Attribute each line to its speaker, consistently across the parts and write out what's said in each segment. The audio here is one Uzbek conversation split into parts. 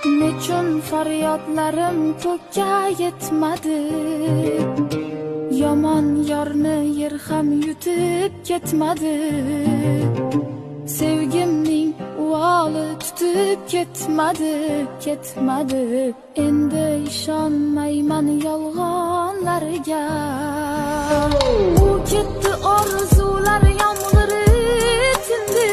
Speaker 1: Nechun faryodlarim ko'kka yetmadi, yomon yorni yer ham yutib ketmadi. Sevgimning uvoli tutib ketmadi. Endi ishonmayman yolg'onlarga. U ketdi, orzular yomg'iri tindi.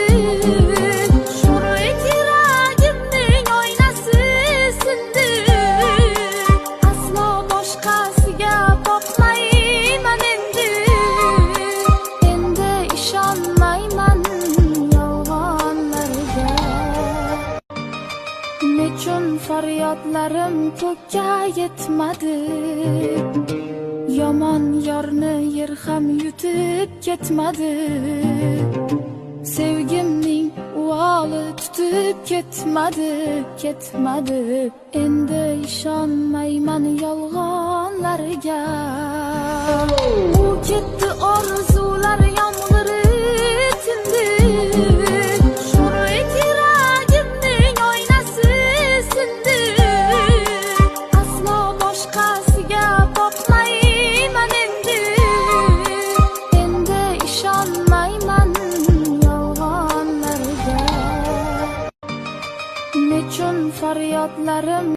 Speaker 1: Nechun faryodlarim ko'kka yetmadi, yomon yorni yer ham yutib ketmadi. Sevgimning uvoli tutib ketmadi. Endi ishonmayman yolg'onlarga. U ketdi, orzular yomg'iri tindi. Nechun faryodlarim